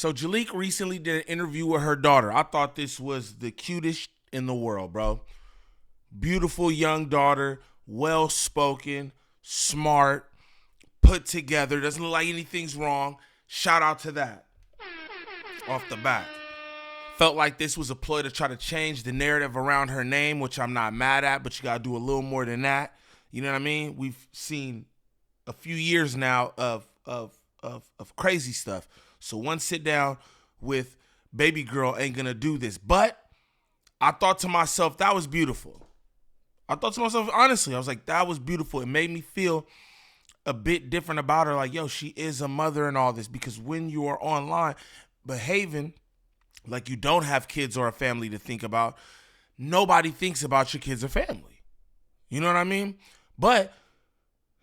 So Jeleec recently did an interview with her daughter. I thought this was the cutest in the world, bro. Beautiful young daughter, well-spoken, smart, put together, doesn't look like anything's wrong. Shout out to that. Off the bat. Felt like this was a ploy to try to change the narrative around her name, which I'm not mad at, but you gotta do a little more than that. You know what I mean? We've seen a few years now of crazy stuff. So one sit down with baby girl ain't gonna do this. But I thought to myself, that was beautiful. I thought to myself, honestly, I was like, that was beautiful. It made me feel a bit different about her. Like, yo, she is a mother and all this. Because when you are online behaving like you don't have kids or a family to think about, nobody thinks about your kids or family. You know what I mean? But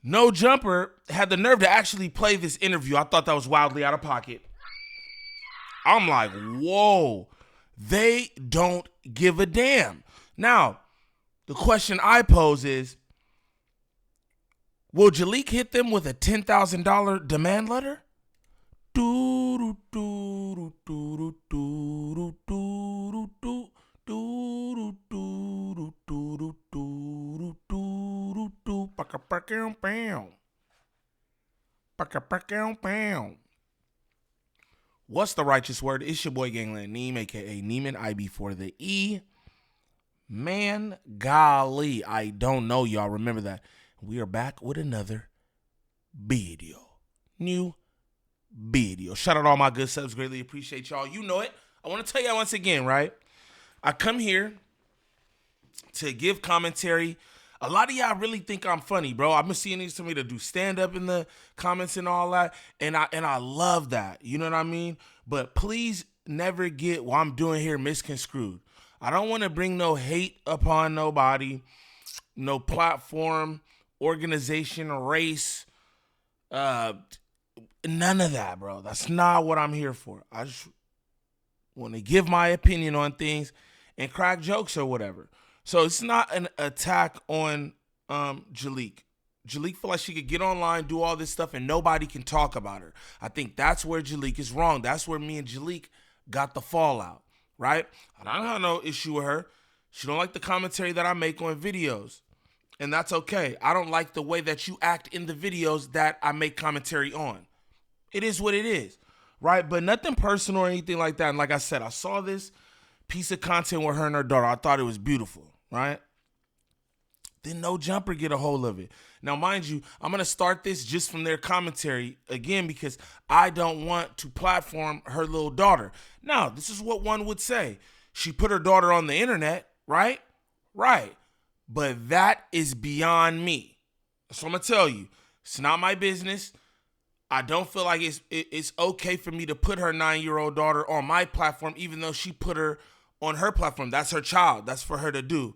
No Jumper had the nerve to actually play this interview. I thought that was wildly out of pocket. I'm like, whoa, they don't give a damn. Now, the question I pose is, will Jaleec hit them with a $10,000 demand letter? What's the righteous word? It's your boy Gangland Neem, aka Neiman IB for the E. Man, golly, I don't know, y'all. Remember that. We are back with another video. New video. Shout out all my good subs. Greatly appreciate y'all. You know it. I want to tell y'all once again, right? I come here to give commentary. A lot of y'all really think I'm funny, bro. I've been seeing these to me to do stand-up in the comments and all that. And I love that. You know what I mean? But please never get what I'm doing here misconstrued. I don't want to bring no hate upon nobody, no platform, organization, race, none of that, bro. That's not what I'm here for. I just want to give my opinion on things and crack jokes or whatever. So it's not an attack on Jeleec. Jeleec feel like she could get online, do all this stuff, and nobody can talk about her. I think that's where Jeleec is wrong. That's where me and Jeleec got the fallout, right? I don't have no issue with her. She don't like the commentary that I make on videos, and that's okay. I don't like the way that you act in the videos that I make commentary on. It is what it is, right? But nothing personal or anything like that. And like I said, I saw this piece of content with her and her daughter. I thought it was beautiful, right? Then No Jumper get a hold of it. Now, mind you, I'm going to start this just from their commentary, again, because I don't want to platform her little daughter. Now, this is what one would say. She put her daughter on the internet, right? Right. But that is beyond me. So I'm going to tell you, it's not my business. I don't feel like it's okay for me to put her 9-year-old daughter on my platform, even though she put her on her platform. That's her child. That's for her to do.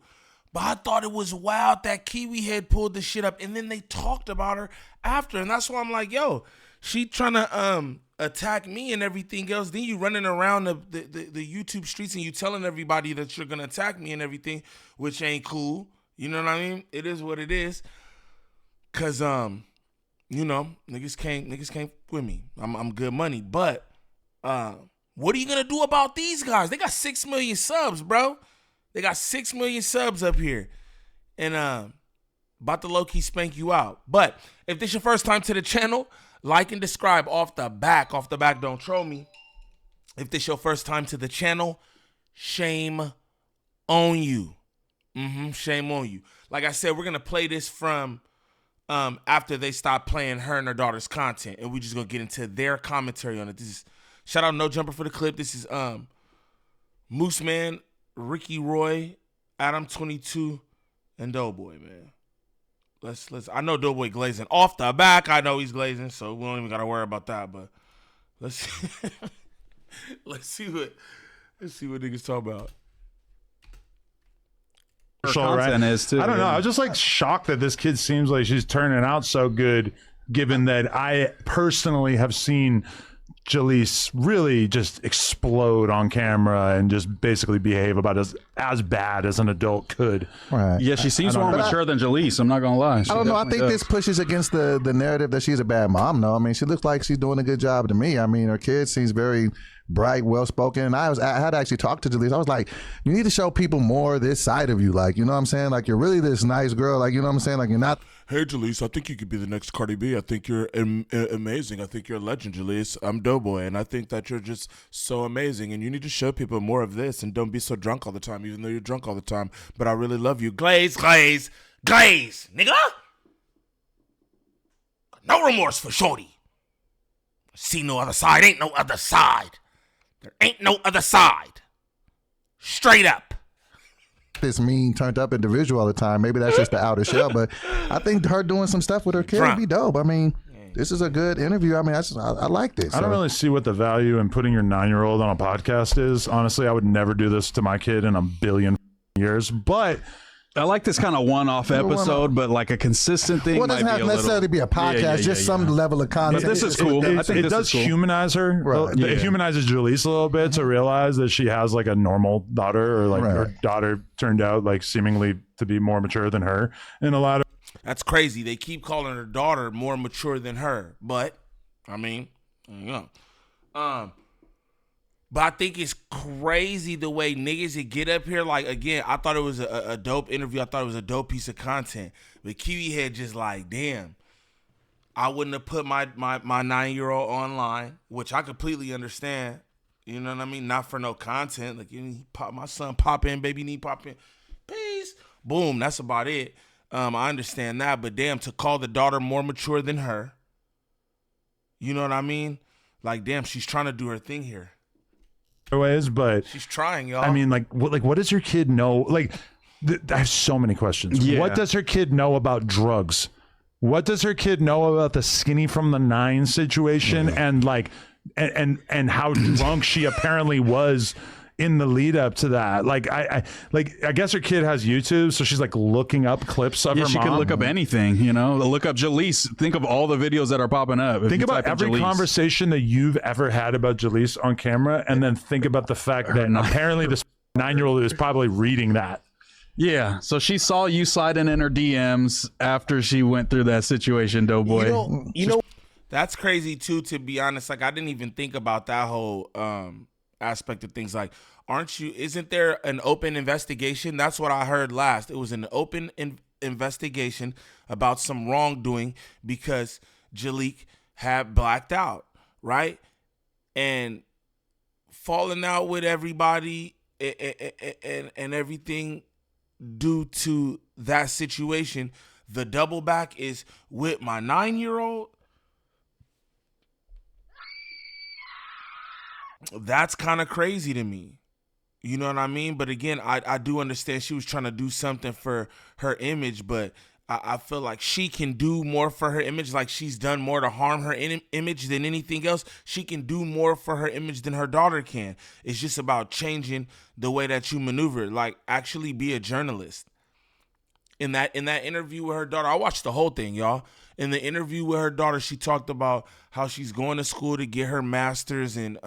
But I thought it was wild that Kiwi Head pulled the shit up, and then they talked about her after. And that's why I'm like, yo, she trying to attack me and everything else. Then you running around the YouTube streets and you telling everybody that you're going to attack me and everything, which ain't cool. You know what I mean? It is what it is. Because, you know, niggas can't with me. I'm good money. But what are you going to do about these guys? They got 6 million subs, bro. They got 6 million subs up here. And about to low-key spank you out. But if this your first time to the channel, like and subscribe off the back. Off the back, don't troll me. If this your first time to the channel, shame on you. Shame on you. Like I said, we're going to play this from after they stop playing her and her daughter's content. And we're just going to get into their commentary on it. This is, shout out No Jumper for the clip. This is Moose Man, Ricky Roy, Adam22, and Doughboy, man. Let's I know Doughboy glazing off the back. I know he's glazing, so we don't even gotta worry about that. But let's see what niggas talk about. Right? Is too, I don't know. I was just like shocked that this kid seems like she's turning out so good, given that I personally have seen Jaleec really just explode on camera and just basically behave about as bad as an adult could. Right. Yeah, she seems more mature than Jaleec. I'm not gonna lie. I don't know. I think this pushes against the narrative that she's a bad mom. No, I mean, she looks like she's doing a good job to me. I mean, her kid seems very bright, well spoken. And I had to actually talk to Jaleec. I was like, you need to show people more this side of you. Like, you know what I'm saying? Like, you're really this nice girl. Like, you know what I'm saying? Like, you're not. Hey, Jaleec, I think you could be the next Cardi B. I think you're amazing. I think you're a legend, Jaleec. I'm Doughboy, and I think that you're just so amazing, and you need to show people more of this, and don't be so drunk all the time, even though you're drunk all the time. But I really love you. Glaze, nigga! No remorse for shorty. See no other side, ain't no other side. There ain't no other side. Straight up. This mean, turned up individual all the time. Maybe that's just the outer shell, but I think her doing some stuff with her kid would be dope. I mean, this is a good interview. I mean, I like this. I don't really see what the value in putting your 9-year-old on a podcast is. Honestly, I would never do this to my kid in a billion years, but I like this kind of one-off episode, but like a consistent thing. Well, it doesn't have to necessarily be a podcast, just some level of content. But this is cool. I think it does humanize her. Right. It humanizes Jaleec a little bit to realize that she has like a normal daughter, or like her daughter turned out like seemingly to be more mature than her in a lot of. That's crazy. They keep calling her daughter more mature than her, but I mean, you know, but I think it's crazy the way niggas that get up here. Like, again, I thought it was a dope interview. I thought it was a dope piece of content. But Kiwi Head just like, damn, I wouldn't have put my 9-year-old online, which I completely understand. You know what I mean? Not for no content. Like, my son pop in, baby need pop in. Peace. Boom. That's about it. I understand that. But damn, to call the daughter more mature than her. You know what I mean? Like, damn, she's trying to do her thing here. Ways, but she's trying, y'all. I mean, what does her kid know? Like, I have so many questions. Yeah. What does her kid know about drugs? What does her kid know about the skinny from the 9 situation, and like, and how drunk she apparently was in the lead up to that? Like, I guess her kid has YouTube, so she's like looking up clips of her mom. She can look up anything, you know. Look up Jaleec. Think of all the videos that are popping up. Think about every conversation that you've ever had about Jaleec on camera, and then think about the fact that apparently this 9-year-old is probably reading that. Yeah, so she saw you sliding in her DMs after she went through that situation, Doughboy. You know, that's crazy too. To be honest, like, I didn't even think about that whole aspect of things. Like, isn't there an open investigation? That's what I heard last. It was an open investigation about some wrongdoing because Jeleec had blacked out, right? And falling out with everybody and everything due to that situation. The double back is with my 9-year-old. That's kind of crazy to me. You know what I mean? But again, I do understand she was trying to do something for her image, but I feel like she can do more for her image. Like, she's done more to harm her image than anything else. She can do more for her image than her daughter can. It's just about changing the way that you maneuver. Like, actually be a journalist. In that interview with her daughter, I watched the whole thing, y'all. In the interview with her daughter, she talked about how she's going to school to get her master's in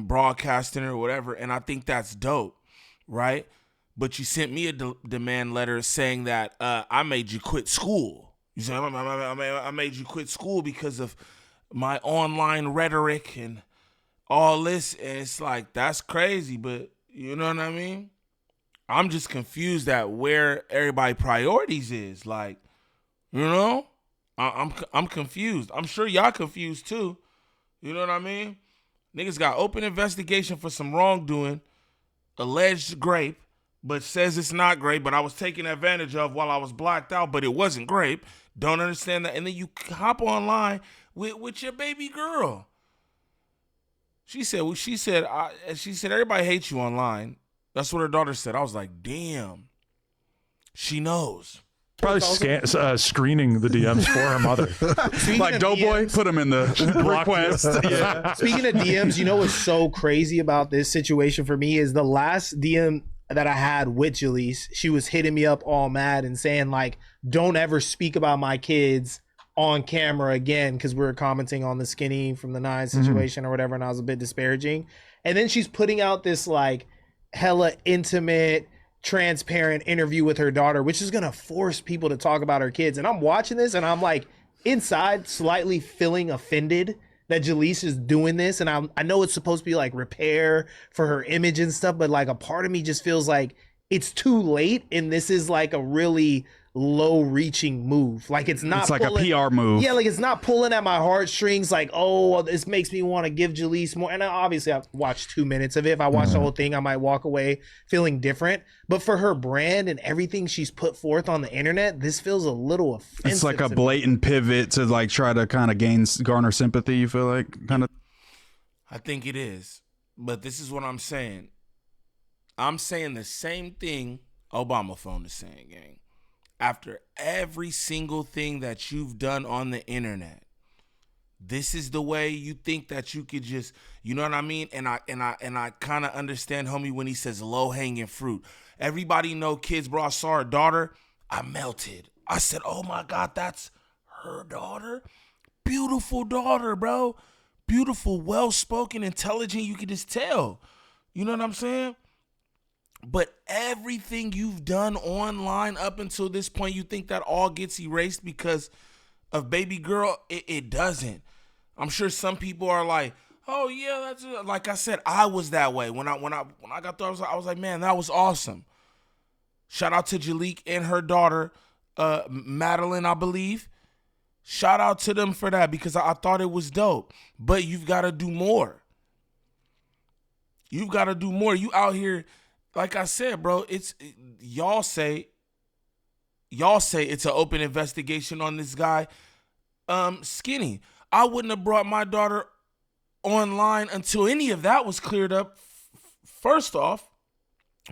broadcasting or whatever, and I think that's dope, right? But you sent me a demand letter saying that I made you quit school. You said I made you quit school because of my online rhetoric and all this, and it's like, that's crazy, but you know what I mean? I'm just confused at where everybody priorities is. Like, you know, I'm confused. I'm sure y'all confused too. You know what I mean? Niggas got open investigation for some wrongdoing, alleged grape, but says it's not grape, but I was taken advantage of while I was blacked out, but it wasn't grape. Don't understand that. And then you hop online with your baby girl. She said everybody hates you online. That's what her daughter said. I was like, damn, she knows. Probably screening the DMs for her mother. Like, Doughboy, put him in the request. Yeah. Speaking of DMs, you know what's so crazy about this situation for me is the last DM that I had with Jaleec, she was hitting me up all mad and saying, like, don't ever speak about my kids on camera again because we were commenting on the skinny from the 9 situation or whatever, and I was a bit disparaging. And then she's putting out this like hella intimate, transparent interview with her daughter, which is gonna force people to talk about her kids. And I'm watching this and I'm like inside slightly feeling offended that Jaleec is doing this. And I know it's supposed to be like repair for her image and stuff, but like a part of me just feels like it's too late and this is like a really low reaching move. Like it's like a PR move. Yeah, like it's not pulling at my heartstrings like, oh, this makes me want to give Jaleec more. And obviously I've watched 2 minutes of it. If I watch the whole thing, I might walk away feeling different. But for her brand and everything she's put forth on the internet, this feels a little offensive. It's like a blatant pivot to like try to kind of garner sympathy, you feel like? Kind of. I think it is. But this is what I'm saying. I'm saying the same thing Obama phone is saying, gang. After every single thing that you've done on the internet, this is the way you think that you could just, you know what I mean? And I kind of understand, homie, when he says low hanging fruit. Everybody know kids, bro. I saw her daughter. I melted. I said, oh my God, that's her daughter. Beautiful daughter, bro. Beautiful, well-spoken, intelligent. You can just tell. You know what I'm saying? But everything you've done online up until this point, you think that all gets erased because of baby girl? It doesn't. I'm sure some people are like, oh yeah, that's it. Like I said, I was that way when I got there. I was like, man, that was awesome. Shout out to Jeleec and her daughter, Madeline, I believe. Shout out to them for that because I thought it was dope. But you've got to do more. You've got to do more. You out here. Like I said, bro, y'all say it's an open investigation on this guy, Skinny. I wouldn't have brought my daughter online until any of that was cleared up, first off,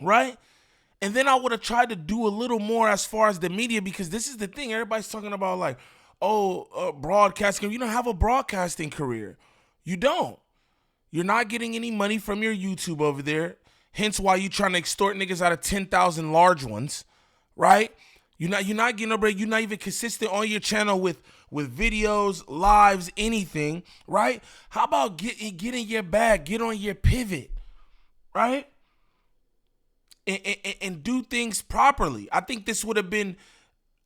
right? And then I would have tried to do a little more as far as the media, because this is the thing. Everybody's talking about like, broadcasting. You don't have a broadcasting career. You don't. You're not getting any money from your YouTube over there. Hence why you trying to extort niggas out of 10,000 large ones, right? You're not getting no break. You're not even consistent on your channel with videos, lives, anything, right? How about get in your bag, get on your pivot, right? And do things properly. I think this would have been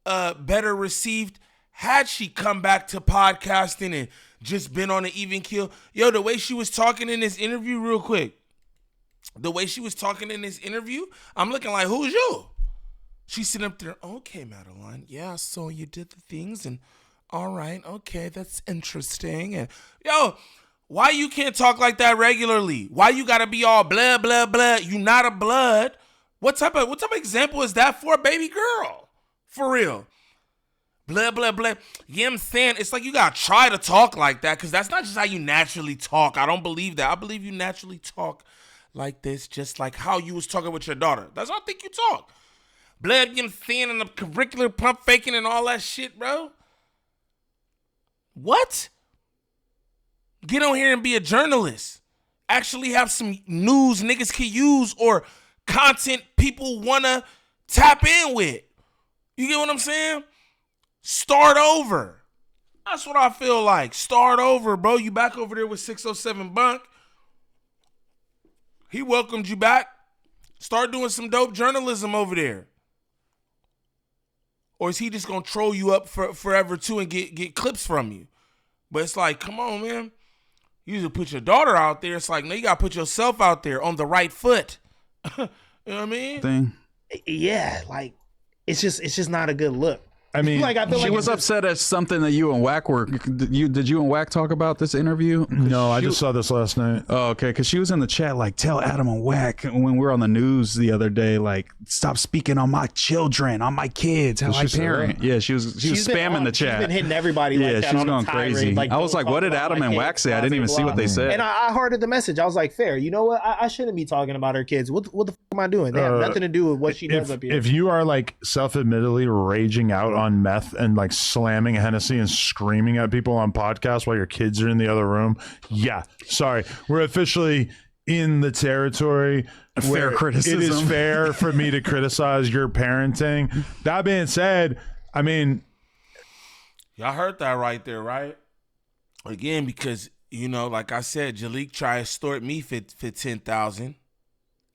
better received had she come back to podcasting and just been on an even keel. Yo, the way she was talking in this interview, real quick. The way she was talking in this interview, I'm looking like, who's you? She's sitting up there, okay, Madeline. Yeah, so you did the things and all right, okay, that's interesting. And yo, why you can't talk like that regularly? Why you gotta be all blah, blah, blah? You not a blood. What type of example is that for a baby girl? For real. Blah, blah, blah. You know what I'm saying? It's like you gotta try to talk like that because that's not just how you naturally talk. I don't believe that. I believe you naturally talk like this, just like how you was talking with your daughter. That's how I think you talk. Blood, you know what I'm saying, and the curricular pump faking and all that shit, bro. What? Get on here and be a journalist. Actually have some news niggas can use or content people want to tap in with. You get what I'm saying? Start over. That's what I feel like. Start over, bro. You back over there with 607 Bunk. He welcomed you back. Start doing some dope journalism over there. Or is he just going to troll you up forever too and get clips from you? But it's like, come on, man. You usually put your daughter out there. It's like, no, you got to put yourself out there on the right foot. You know what I mean? Yeah, like, it's just not a good look. I mean, like, I feel she like was upset at something that you and Wack were. Did you and Wack talk about this interview? No, I just saw this last night. Oh, okay. Because she was in the chat like, tell Adam and Wack when we were on the news the other day, like, stop speaking on my children, on my kids, how I parent. Yeah, she was spamming the chat. She's been hitting everybody like that. Yeah, she was on going tirade, crazy. like, I was like, what did Adam and Wack say? I didn't even see what they said. And I hearted the message. I was like, fair. You know what? I shouldn't be talking about her kids. What the fuck am I doing? They have nothing to do with what she does up here. If you are like self-admittedly raging out on meth and like slamming Hennessy and screaming at people on podcasts while your kids are in the other room, yeah, sorry, we're officially in the territory fair criticism. It is fair for me to criticize your parenting. That being said, I mean, Y'all heard that right there, right? Again, because, like I said, Jaleec tried to extort me for 10,000.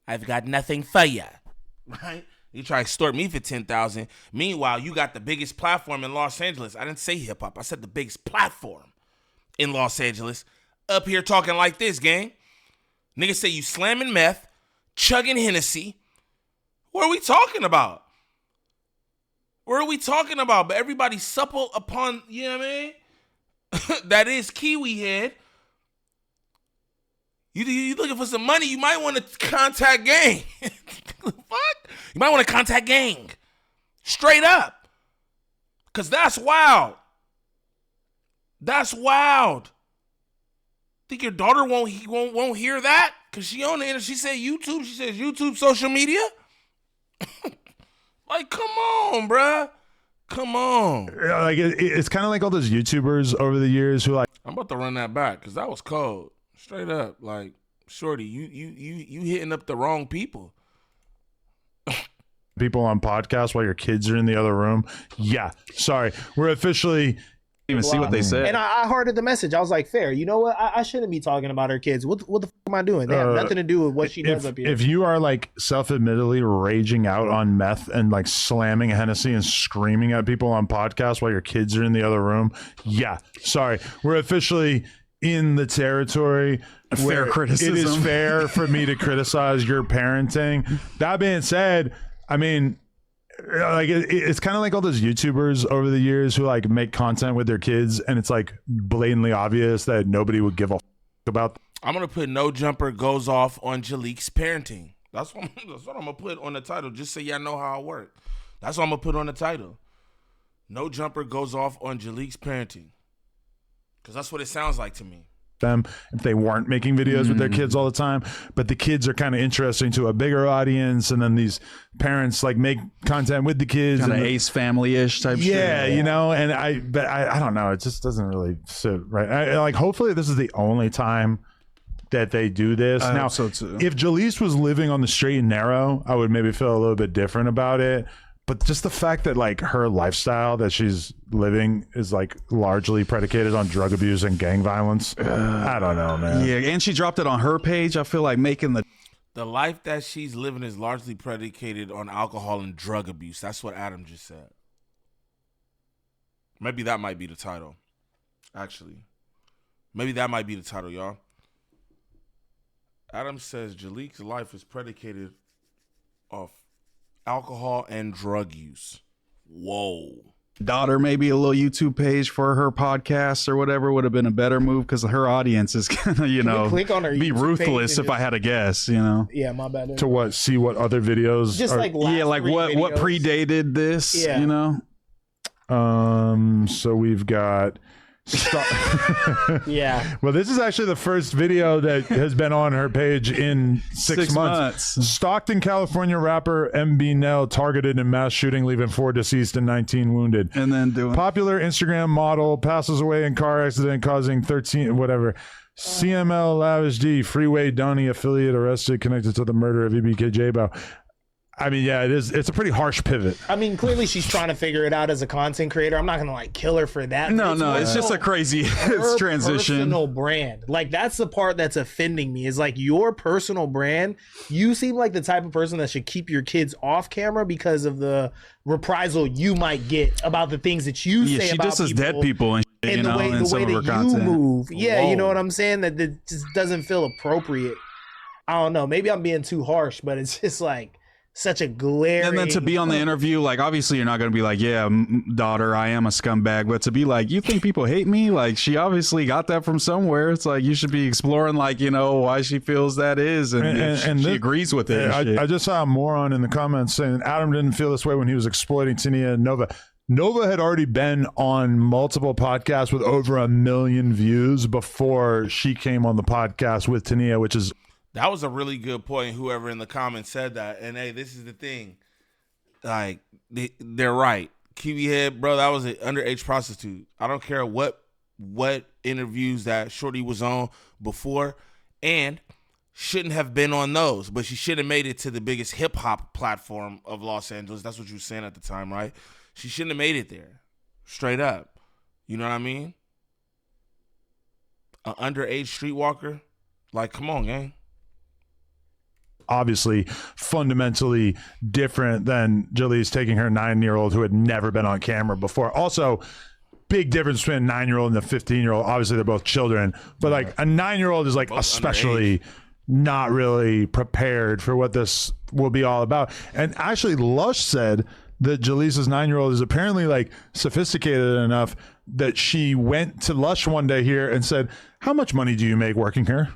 I've got nothing for ya, right? You try to extort me for 10,000. Meanwhile, you got the biggest platform in Los Angeles. I didn't say hip hop. I said the biggest platform in Los Angeles. Up here talking like this, gang. Niggas say you slamming meth, chugging Hennessy. What are we talking about? What are we talking about? But everybody supple upon, you know what I mean? That is Kiwi head. You looking for some money, you might want to contact gang. Fuck? You might want to contact gang. Straight up. Because that's wild. That's wild. Think your daughter won't hear that? Because she on the internet. She said YouTube. She says YouTube social media. Like, come on, bruh. Come on. Like it's kind of like all those YouTubers over the years who like. I'm about to run that back because that was cold. Straight up, like, shorty, you hitting up the wrong people. People on podcasts while your kids are in the other room. Yeah, sorry, we're officially. Even see what they said. And I hearted the message. I was like, fair. You know what? I shouldn't be talking about her kids. What the fuck am I doing? They have nothing to do with what she does up here. If you are like self-admittedly raging out on meth and like slamming Hennessy and screaming at people on podcasts while your kids are in the other room, yeah, sorry, we're officially in the territory fair criticism. It is fair for me to criticize your parenting. That being said, I mean, like it's kind of like all those YouTubers over the years who like make content with their kids and it's like blatantly obvious that nobody would give a about. I'm gonna put no jumper goes off on Jaleec's parenting. That's what I'm gonna put on the title, just so y'all know how I work. That's what I'm gonna put on the title. No jumper goes off on Jaleec's parenting, because that's what it sounds like to me. Them if they weren't making videos with their kids all the time, but the kids are kind of interesting to a bigger audience, and then these parents like make content with the kids, kind of and Ace Family-ish type shit. Yeah, you know, and I don't know, it just doesn't really sit right. Like hopefully this is the only time that they do this. I now hope so too. If Jaleec was living on the straight and narrow, I would maybe feel a little bit different about it. But just the fact that like her lifestyle that she's living is like largely predicated on drug abuse and gang violence. I don't know, man. Yeah, and she dropped it on her page. I feel like making the life that she's living is largely predicated on alcohol and drug abuse. That's what Adam just said. Maybe that might be the title. Actually, maybe that might be the title, y'all. Adam says Jaleec's life is predicated off alcohol and drug use. Whoa. daughter maybe a little YouTube page for her podcast or whatever would have been a better move, because her audience is gonna, click on her be YouTube ruthless if I had to guess, Yeah, my bad. To what? See what other videos? Just like last like what videos. predated this, Yeah. So we've got Yeah. Well, this is actually the first video that has been on her page in six months. Stockton, California rapper MB Nell targeted in mass shooting, leaving 4 deceased and 19 wounded. And then doing Popular Instagram model passes away in car accident causing 13 whatever. CML Lavish D Freeway Donnie affiliate arrested connected to the murder of EBK J-Bow. I mean, yeah, it is. It's a pretty harsh pivot. I mean, clearly she's trying to figure it out as a content creator. I'm not gonna kill her for that. No, it's just a crazy transition. Personal brand, like that's the part that's offending me. Is like your personal brand. You seem like the type of person that should keep your kids off camera because of the reprisal you might get about the things that you say she about just says people. dead people and shit, And the way that you move, Whoa. you know what I'm saying? That just doesn't feel appropriate. I don't know. Maybe I'm being too harsh, but it's just like such a glaring. And then to be on the interview, like obviously you're not going to be like, yeah, daughter, I am a scumbag, but to be like, you think people hate me? Like she obviously got that from somewhere. It's like you should be exploring, like, why she feels that is, and she agrees with it. I just saw a moron in the comments saying Adam didn't feel this way when he was exploiting Tania and Nova. Nova had already been on multiple podcasts with over 1 million views before she came on the podcast with Tania, which is. That was a really good point, whoever in the comments said that. And, hey, this is the thing. Like, they're right. Kiwi Head, bro, that was an underage prostitute. I don't care what interviews that Shorty was on before, and shouldn't have been on those. But she should have made it to the biggest hip-hop platform of Los Angeles. That's what you were saying at the time, right? She shouldn't have made it there. Straight up. You know what I mean? An underage streetwalker. Like, come on, gang. Obviously fundamentally different than Jaleec's taking her 9-year-old who had never been on camera before. Also, big difference between a 9-year-old and a 15-year-old. Obviously, they're both children, but like a 9-year-old is like Both especially not really prepared for what this will be all about. And actually, Lush said that Jaleece's 9-year-old is apparently like sophisticated enough that she went to Lush one day here and said, "How much money do you make working here?"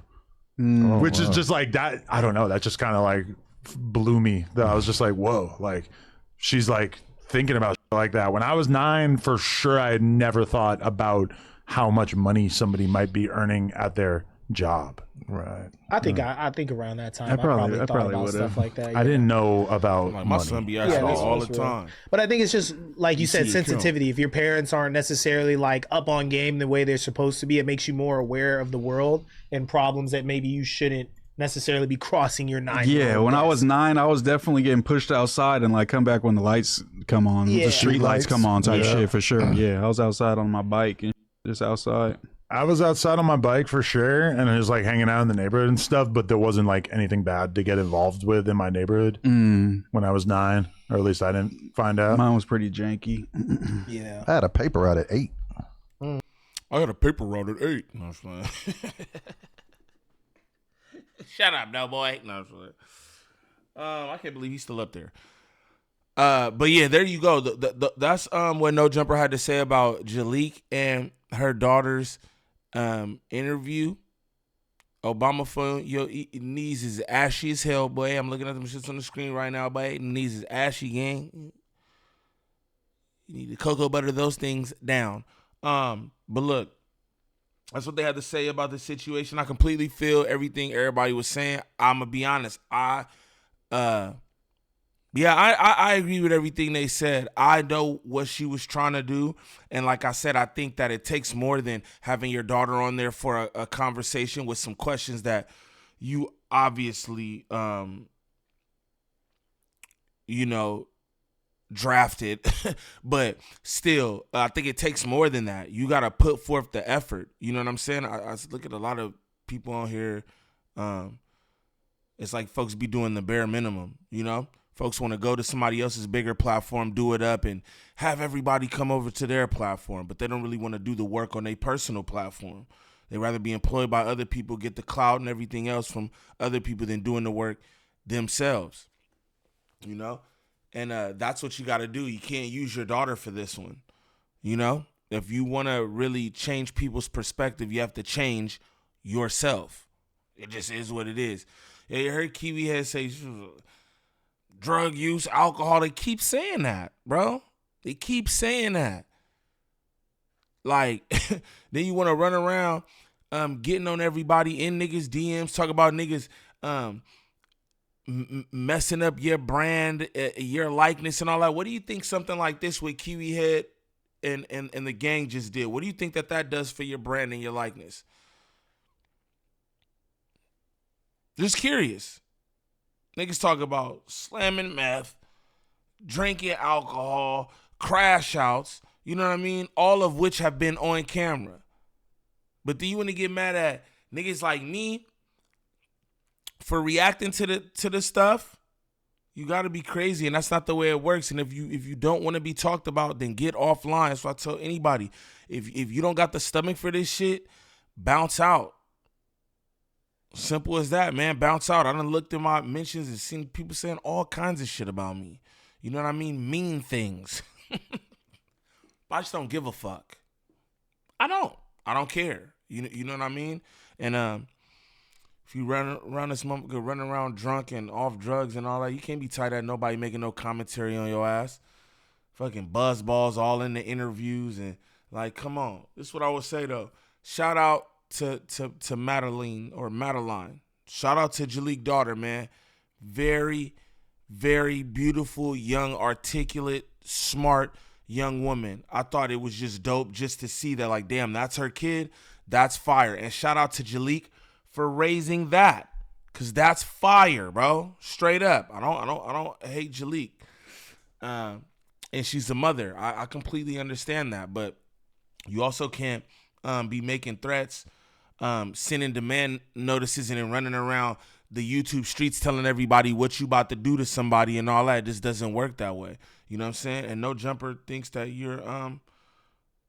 Which is just like that. I don't know. That just kind of like blew me. That I was just like, whoa, like she's like thinking about shit like that. When I was 9, for sure, I had never thought about how much money somebody might be earning at their job. Right. I think I think around that time I probably thought about would've. stuff like that. I didn't know about Like, my money. son be asking me that's all what's the real. time. But I think it's just like you said, see it, sensitivity. If your parents aren't necessarily like up on game the way they're supposed to be, it makes you more aware of the world and problems that maybe you shouldn't necessarily be crossing your 9. Yeah, when I was 9, I was definitely getting pushed outside and like come back when the lights come on, Yeah. the street lights come on type Yeah. shit for sure. Yeah, I was outside on my bike and just outside. I was outside on my bike for sure, and I was like hanging out in the neighborhood and stuff, but there wasn't like anything bad to get involved with in my neighborhood when I was 9, or at least I didn't find out. Mine was pretty janky. Yeah. I had a paper route at 8. I had a paper route at 8. No, I'm just playing. Shut up, no boy. No, I'm just playing. I can't believe he's still up there. But yeah, there you go. That's what No Jumper had to say about Jeleec and her daughter's interview. Obama phone, your knees is ashy as hell, boy. I'm looking at them shits on the screen right now, boy. Knees is ashy, gang. You need to cocoa butter those things down. But look, that's what they had to say about the situation. I completely feel everything everybody was saying. I'm gonna be honest. I agree with everything they said. I know what she was trying to do. And like I said, I think that it takes more than having your daughter on there for a conversation with some questions that you obviously, drafted. But still, I think it takes more than that. You got to put forth the effort. You know what I'm saying? I look at a lot of people on here. It's like folks be doing the bare minimum, you know? Folks want to go to somebody else's bigger platform, do it up, and have everybody come over to their platform, but they don't really want to do the work on their personal platform. They'd rather be employed by other people, get the clout and everything else from other people than doing the work themselves, you know? And that's what you got to do. You can't use your daughter for this one, you know? If you want to really change people's perspective, you have to change yourself. It just is what it is. Yeah, you heard Kiwi Head say drug use, alcohol. They keep saying that, bro. They keep saying that. Like, then you want to run around getting on everybody in niggas' DMs, talk about niggas messing up your brand, your likeness and all that. What do you think something like this with Kiwi Head and the gang just did? What do you think that does for your brand and your likeness? Just curious. Niggas talk about slamming meth, drinking alcohol, crash outs, you know what I mean? All of which have been on camera. But do you want to get mad at niggas like me for reacting to the stuff? You got to be crazy, and that's not the way it works. And if you don't want to be talked about, then get offline. So I tell anybody, if you don't got the stomach for this shit, bounce out. Simple as that, man. Bounce out. I done looked at my mentions and seen people saying all kinds of shit about me. You know what I mean? Mean things. I just don't give a fuck. I don't care. You know what I mean? And if you run around this motherfucker, running around drunk and off drugs and all that, you can't be tight at nobody making no commentary on your ass. Fucking buzzballs all in the interviews and like, come on. This is what I would say though. Shout out to Madeline. Shout out to Jaleec daughter, man. Very, very beautiful, young, articulate, smart young woman. I thought it was just dope just to see that, like, damn, that's her kid. That's fire. And shout out to Jaleec for raising that. Cause that's fire, bro. Straight up. I don't hate Jaleec. And she's a mother. I completely understand that. But You also can't be making threats, sending demand notices, and then running around the YouTube streets telling everybody what you about to do to somebody and all that. This doesn't work that way. You know what I'm saying? And no jumper thinks that you're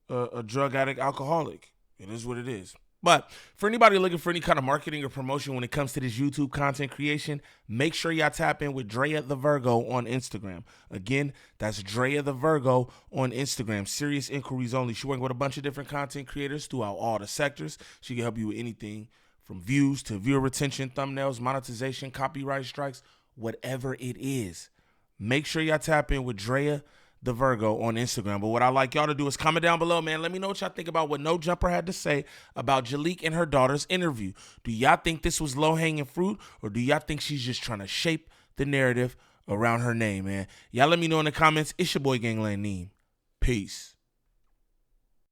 a drug addict, alcoholic. It is what it is. But for anybody looking for any kind of marketing or promotion when it comes to this YouTube content creation, make sure y'all tap in with Drea the Virgo on Instagram. Again, that's Drea the Virgo on Instagram. Serious inquiries only. She working with a bunch of different content creators throughout all the sectors. She can help you with anything from views to viewer retention, thumbnails, monetization, copyright strikes, whatever it is. Make sure y'all tap in with Drea the Virgo on Instagram. But what I'd like y'all to do is comment down below, man. Let me know what y'all think about what No Jumper had to say about Jaleec and her daughter's interview. Do y'all think this was low-hanging fruit, or do y'all think she's just trying to shape the narrative around her name, man? Y'all let me know in the comments. It's your boy Gangland Neem. Peace.